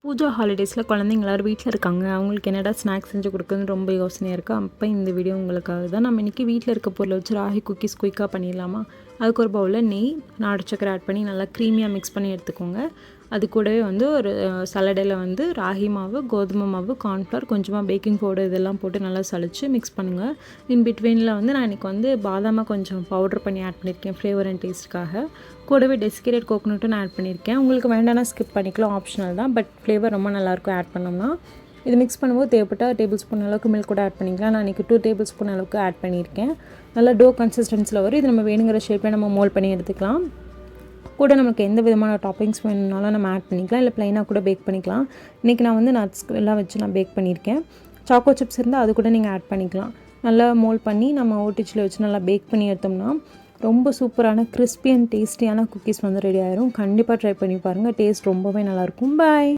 பூஜா ஹாலிடேஸில் குழந்தைங்க எல்லோரும் வீட்டில் இருக்காங்க. அவங்களுக்கு என்னடா ஸ்நாக்ஸ் செஞ்சு கொடுக்குறதுன்னு ரொம்ப யோசனையாக இருக்குது. அப்போ இந்த வீடியோ உங்களுக்காக தான். நம்ம இன்றைக்கி வீட்டில் இருக்க பொருளை வச்சு ராகி குக்கீஸ் குயிக்காக பண்ணிடலாமா? அதுக்கு ஒரு பவுலில் நெய், நாட்டு சக்கரை ஆட் பண்ணி நல்லா க்ரீமியாக மிக்ஸ் பண்ணி எடுத்துக்கோங்க. அது கூடவே ஒரு சலடையில் ராகி மாவு, கோதுமை மாவு, கார்ன்ஃப்ளவர், கொஞ்சமாக பேக்கிங் பவுடர் இதெல்லாம் போட்டு நல்லா சளிச்சு மிக்ஸ் பண்ணுங்கள். இன் பிட்வீனில் நான் இன்றைக்கி பாதாமை கொஞ்சம் பவுடர் பண்ணி ஆட் பண்ணியிருக்கேன் ஃப்ளேவர் அண்ட் டேஸ்ட்டுக்காக. கூடவே டெசிகேட்டட் கோகோனட்டும் நான் ஆட் பண்ணியிருக்கேன். உங்களுக்கு வேண்டாம்னா ஸ்கிப் பண்ணிக்கலாம், ஆப்ஷனல் தான். பட் ஃப்ளேவர் ரொம்ப நல்லாயிருக்கும் ஆட் பண்ணோம்னா. இது மிக்ஸ் பண்ணும்போது தேவைப்பட்டால் டேபிள் ஸ்பூன் அளவுக்கு மில்க் கூட ஆட் பண்ணிக்கலாம். நான் இன்றைக்கி 2 டேபிள் ஸ்பூன் அளவுக்கு ஆட் பண்ணியிருக்கேன். நல்லா டோ கன்சிஸ்டன்சியில் வரும். இது நம்ம வேணுங்கிற ஷேப்பில் நம்ம மோல்ட் பண்ணி எடுத்துக்கலாம். கூட நமக்கு எந்த விதமான டாப்பிங்ஸ் வேணும்னாலும் நம்ம ஆட் பண்ணிக்கலாம், இல்லை ப்ளைனாக கூட பேக் பண்ணிக்கலாம். இன்றைக்கி நான் நட்ஸ் எல்லாம் வச்சு நான் பேக் பண்ணியிருக்கேன். சாக்கோ சிப்ஸ் இருந்தால் அது கூட நீங்கள் ஆட் பண்ணிக்கலாம். நல்லா மோல்ட் பண்ணி நம்ம ஓடிச்சில் வச்சு நல்லா பேக் பண்ணி எடுத்தோம்னா ரொம்ப சூப்பரான கிறிஸ்பி அண்ட் டேஸ்டியான குக்கீஸ் ரெடி ஆயிரும். கண்டிப்பாக ட்ரை பண்ணி பாருங்கள். டேஸ்ட் ரொம்பவே நல்லாயிருக்கும். பாய்.